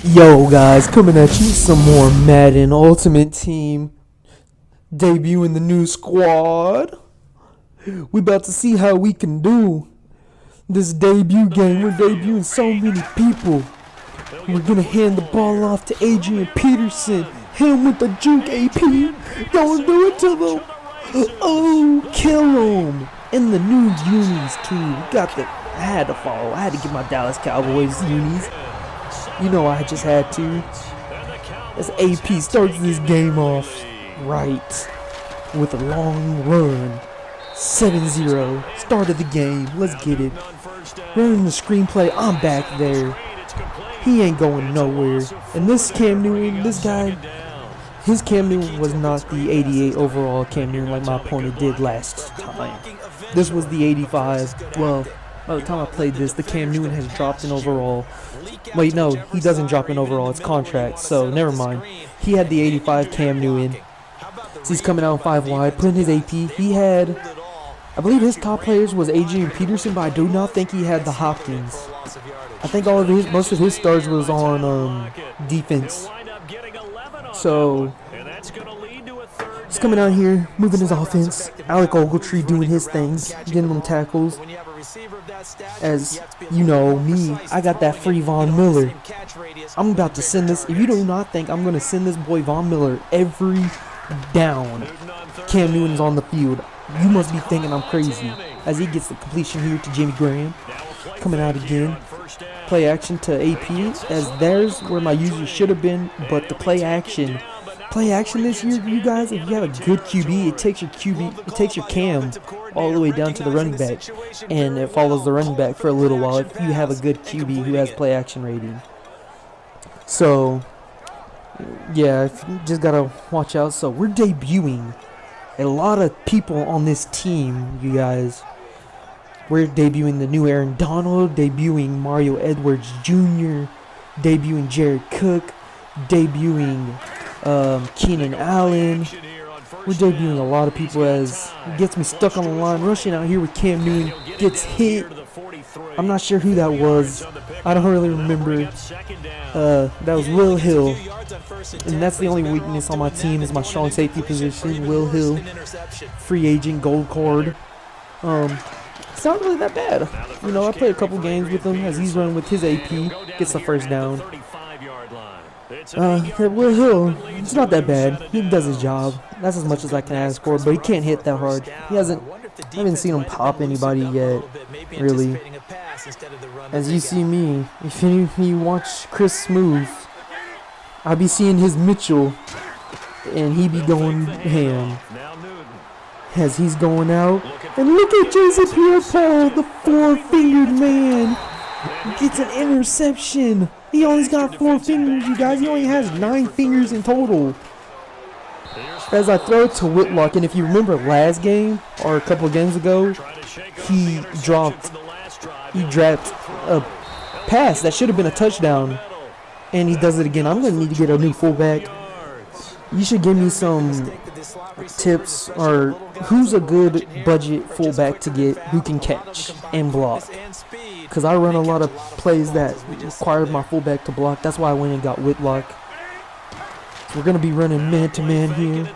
Yo guys, coming at you with some more Madden Ultimate Team, debuting the new squad. We about to see how we can do this debut game. We're debuting so many people. We're gonna hand the ball off to Adrian Peterson. Him with the juke AP. Don't do it to them. Oh, kill him. And the new unis too. I had to follow. I had to get my Dallas Cowboys unis. You know I just had to. As AP starts this game off right with a long run. 7-0. Start of the game. Let's get it. Running the screenplay. I'm back there. He ain't going nowhere. And this Cam Newton, this guy, his Cam Newton was not the 88 overall Cam Newton like my opponent did last time. This was the 85. Well, by the time I played this, the Cam Newton has dropped in overall. Wait, no, he doesn't drop in overall. It's contract, so never mind. He had the 85 Cam Newton. So he's coming out 5 wide, putting his AP. He had, I believe his top players was Adrian Peterson, but I do not think he had the Hopkins. I think most of his stars was on defense. So he's coming out here, moving his offense. Alec Ogletree doing his things, getting them tackles. As you know me, I got that free Von Miller. I'm about to send this. If you do not think I'm going to send this boy Von Miller every down Cam Newton's on the field, you must be thinking I'm crazy. As he gets the completion here to Jimmy Graham. Coming out again. Play action to AP. As there's where my user should have been, but the play action this year, you guys, if you have a good QB, it takes your Cam all the way down to the running back, and it follows the running back for a little while if you have a good QB who has play action rating. So yeah, you just gotta watch out. So we're debuting a lot of people on this team, you guys. We're debuting the new Aaron Donald, debuting Mario Edwards Jr., debuting Jared Cook, debuting Keenan Allen. We're debuting a lot of people as it gets me stuck on the line. Rushing out here with Cam Newton, gets hit. I'm not sure who that was. I don't really remember. That was Will Hill. And that's the only weakness on my team is my strong safety position. Will Hill, free agent, gold card. It's not really that bad. You know, I played a couple games with him as he's running with his AP, gets the first down. Will Hill, it's not that bad. He does his job. That's as much as I can ask for, but he can't hit that hard. I haven't seen him pop anybody yet, really. As you see me, if you watch Chris Smooth, I be seeing his Mitchell, and he be going ham. As he's going out, and look at Jason Pierre-Paul, the 4-fingered man, gets an interception. He only's got 4 fingers, you guys. He only has 9 fingers in total. As I throw it to Whitlock, and if you remember last game, or a couple of games ago, he dropped a pass that should have been a touchdown, and he does it again. I'm going to need to get a new fullback. You should give me some tips, or who's a good budget fullback to get who can catch and block. Because I run a lot of plays that require my fullback to block. That's why I went and got Whitlock. We're going to be running man-to-man here.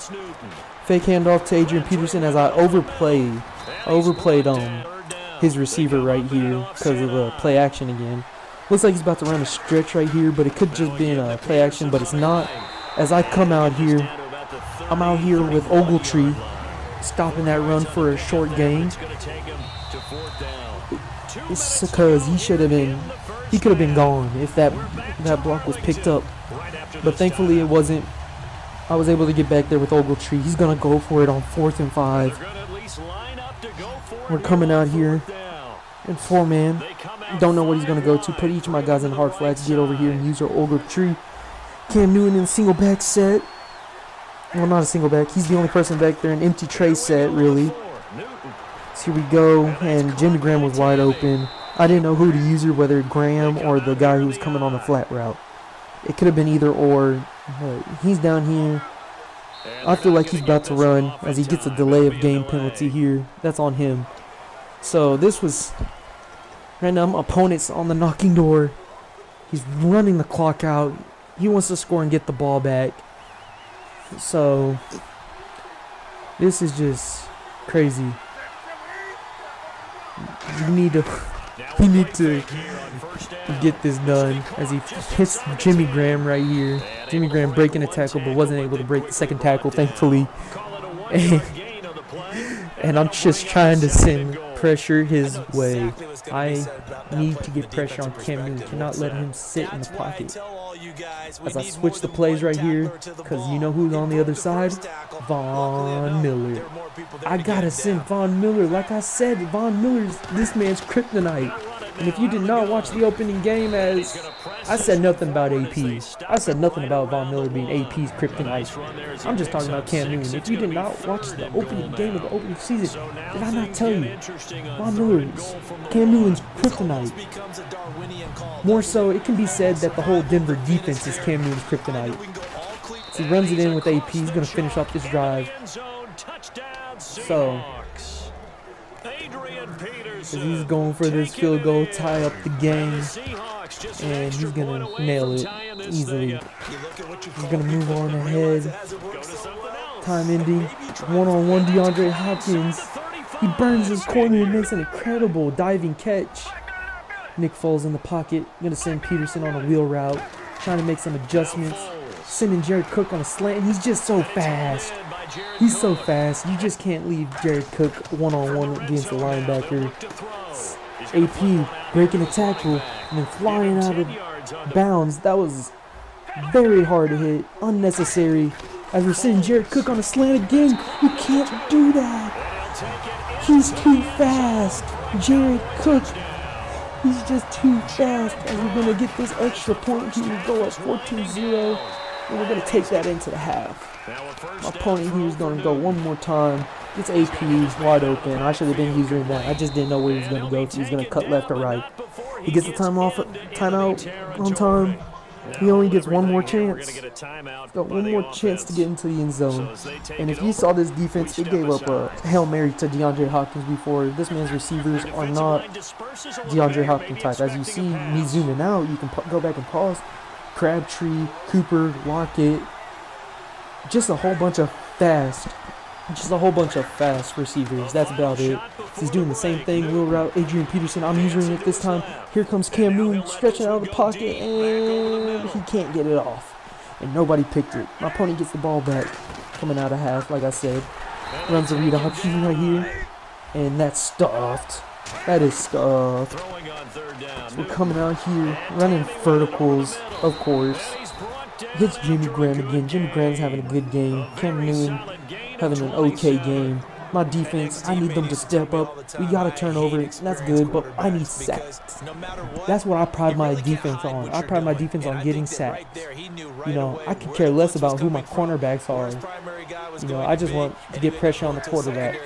Fake handoff to Adrian Peterson as I overplayed his receiver right here because of the play action again. Looks like he's about to run a stretch right here, but it could just be in a play action, but it's not. As I come out here, I'm out here with Ogletree, stopping that run for a short gain. It's because he could have been gone if that block was picked up. But thankfully it wasn't. I was able to get back there with Ogletree. He's going to go for it on 4th and 5. We're coming out here in 4-man. Don't know what he's going to go to. Put each of my guys in hard flats. Get over here and use our Ogletree. Cam Newton in single back set. Well, not a single back. He's the only person back there in empty tray set, really. So here we go, and Jimmy Graham was wide open. I didn't know who to use, whether Graham or the guy who was coming on the flat route. It could have been either or. He's down here. I feel like he's about to run as he gets a delay of game penalty here. That's on him. So this was right now. My opponent's on the knocking door. He's running the clock out. He wants to score and get the ball back. So this is just crazy. We need to get this done as he hits Jimmy Graham right here. Jimmy Graham breaking a tackle but wasn't able to break the second tackle, thankfully. And I'm just trying to send pressure his way. I need to get pressure on Cam Newton. Cannot let him sit in the pocket. As I switch the plays right here, because you know who's on the other side? Von Miller. I gotta send Von Miller. Like I said, Von Miller's this man's kryptonite. And if you did not watch the opening game, as I said nothing about AP. I said nothing about Von Miller being AP's kryptonite. I'm just talking about Cam Newton. If you did not watch the opening game of the opening season, did I not tell you? Von Miller's Cam Newton's kryptonite. More so, it can be said that the whole Denver defense is Cam Newton's kryptonite. So he runs it in with AP. He's going to finish off this drive. So he's going for this field goal, tie up the game, and he's going to nail it easily. He's going to move on ahead. Time ending. One-on-one DeAndre Hopkins. He burns his corner and makes an incredible diving catch. Nick Foles in the pocket. Going to send Peterson on a wheel route. Trying to make some adjustments. Sending Jared Cook on a slant. He's just so fast. He's so fast. You just can't leave Jared Cook one-on-one against a linebacker. AP breaking a tackle and then flying out of bounds. That was very hard to hit. Unnecessary. As we're sending Jared Cook on a slant again. You can't do that. He's too fast. Jared Cook. He's just too fast. And we're going to get this extra point here. We go up 14-0. And we're going to take that into the half. My opponent here is going to go one more time. It's AP. He's wide open. I should have been using that. I just didn't know where he was going to go. If he was going to cut left or right. He gets the timeout on time. He only gets one more chance. He's got one more chance to get into the end zone. And if you saw this defense, they gave up a Hail Mary to DeAndre Hopkins before. This man's receivers are not DeAndre Hopkins type. As you see me zooming out, you can go back and pause. Crabtree, Cooper, Lockett. Just a whole bunch of fast receivers. That's about it. He's doing the same thing. Wheel route, Adrian Peterson. I'm using it this time. Here comes Cam Newton stretching out of the pocket, and he can't get it off. And nobody picked it. My opponent gets the ball back, coming out of half, like I said. Runs a read option right here, and that's stuffed. That is stuffed. So we're coming out here, running verticals, of course. Hits Jimmy Graham again. Jimmy Graham's having a good game. Cam Newton having an okay game. My defense, I need them to step up. We got a turnover. That's good, but I need sacks. That's what I pride my defense on. I pride my defense on getting sacks. You know, I could care less about who my cornerbacks are. You know, I just want to get pressure on the quarterback.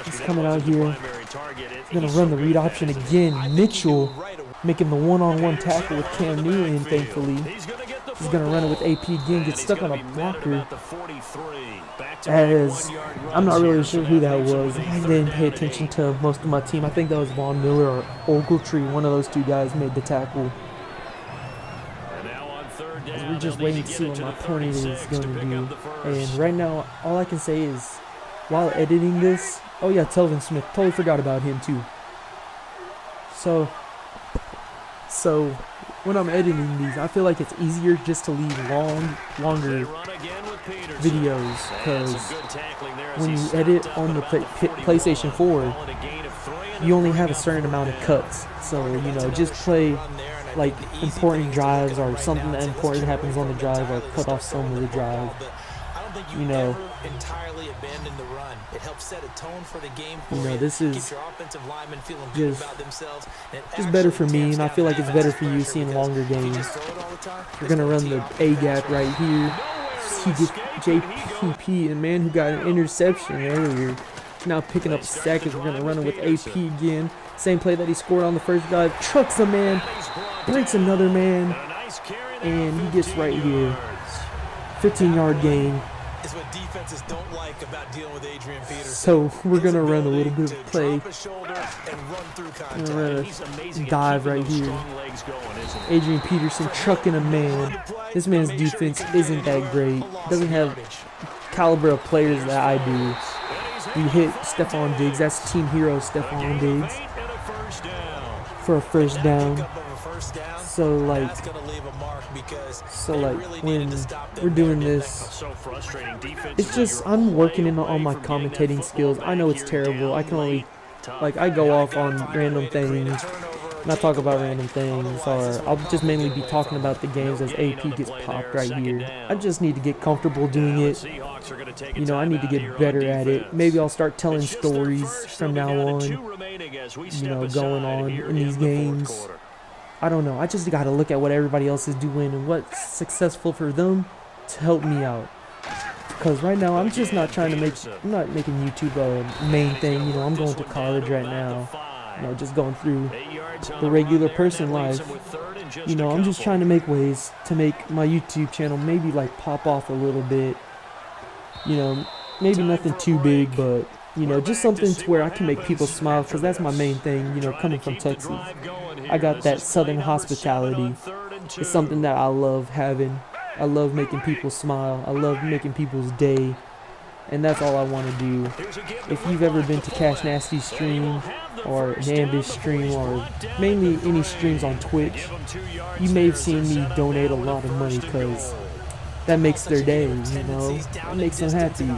He's coming out here. He's going to run the read option again. Mitchell making the one-on-one tackle with Cam Newton, thankfully. He's going to run it with AP again, get stuck on a blocker. As I'm not really sure who that was. I didn't pay attention to most of my team. I think that was Von Miller or Ogletree. One of those two guys made the tackle. As we're just waiting to see what my opponent is going to do. And right now, all I can say is, while editing this, oh yeah, Telvin Smith. Totally forgot about him too. So when I'm editing these, I feel like it's easier just to leave longer videos, because when you edit on the PlayStation 4, you only have a certain amount of cuts. So, you know, just play like important drives or something that important happens on the drive, or cut off some of the drive. You know, it helps set a tone for the game. You know, this is just better for me, and I feel like it's better for you seeing longer games. We're gonna run the A gap right here. He gets JPP, and man who got an interception earlier, now picking up a sack as we're gonna run it with AP again. Same play that he scored on the first drive. Trucks a man, breaks another man, and he gets right here. 15-yard gain. is what defenses don't like about dealing with Adrian Peterson. So we're going to run a little bit of play. We're going to dive right here. Adrian Peterson trucking a man. This man's defense isn't that great. Doesn't have caliber of players that I do. We hit Stephon Diggs. That's team hero Stephon Diggs for a first down. So like when we're doing this, it's just I'm working on my commentating skills. I know it's terrible. I can only I go off on random things, not talk about random things, or I'll just mainly be talking about the games as AP gets popped right here. I just need to get comfortable doing it. You know, I need to get better at it. Maybe I'll start telling stories from now on, you know, going on in these games. I don't know. I just got to look at what everybody else is doing and what's successful for them to help me out. Because right now, I'm just not trying to I'm not making YouTube a main thing. You know, I'm going to college right now. You know, just going through the regular person life. You know, I'm just trying to make ways to make my YouTube channel maybe pop off a little bit. You know, maybe nothing too big, but you know, just something to where I can make people smile, because that's my main thing, you know, coming from Texas. I got that southern hospitality. It's something that I love having. I love making people smile. I love making people's day. And that's all I want to do. If you've ever been to Cash Nasty's stream, or an Ambush stream, or mainly any streams on Twitch, you may have seen me donate a lot of money, because that makes their day, you know? That makes them happy.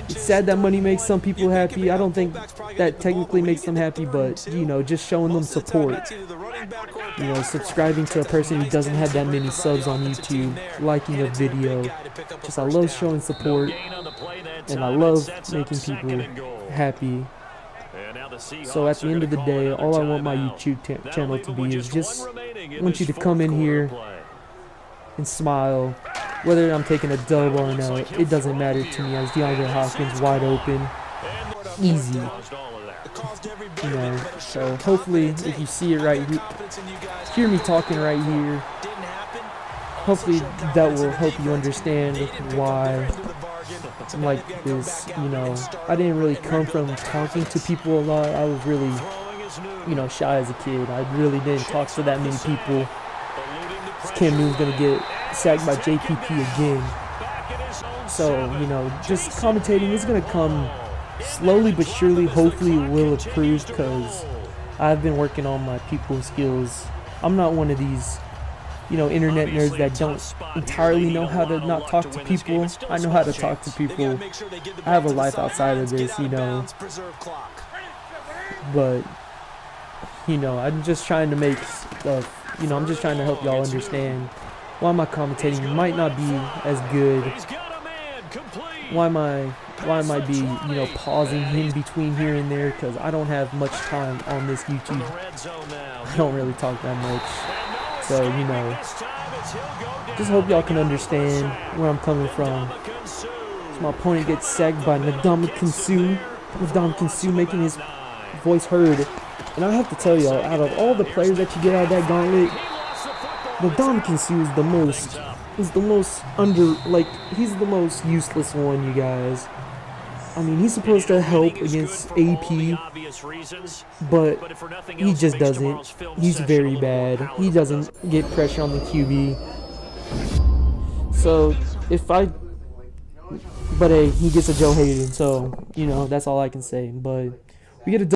It's sad that money makes some people happy. I don't think that technically makes them happy, but, you know, just showing them support. You know, subscribing to a person who doesn't have that many subs on YouTube, liking a video. Just, I love showing support, and I love making people happy. So at the end of the day, all I want my YouTube channel to be is just, I want you to come in here and smile. Whether I'm taking a dub or no, it doesn't matter to me, as DeAndre Hopkins wide open, easy. You know, so hopefully if you see it right here, hear me talking right here, hopefully that will help you understand why I'm like this. You know, I didn't really come from talking to people a lot. I was really, you know, shy as a kid. I really didn't talk to that many people. Cam Newton's gonna get sacked by JPP again. So, you know, just commentating is going to come slowly but surely. Hopefully it will improve, because I've been working on my people skills. I'm not one of these, you know, internet nerds that don't entirely know how to not talk to people. I know how to talk to people. I have a life outside of this, you know. But, you know, I'm just trying to make stuff, you know, I'm just trying to help y'all understand why my commentating might not be as good. Why am I be, you know, pausing in between here and there, because I don't have much time on this YouTube. I don't really talk that much. So, you know, just hope y'all can understand where I'm coming from. So my opponent gets sacked by Ndamukong Suh. Ndamukong Suh making his voice heard. And I have to tell y'all, out of all the players that you get out of that gauntlet, Ndamukong Suh is the most he's the most useless one, you guys. I mean, he's supposed to help against AP, but he just doesn't. He's very bad. He doesn't get pressure on the QB. So, but hey, he gets a Joe Hayden, so, you know, that's all I can say. But we get a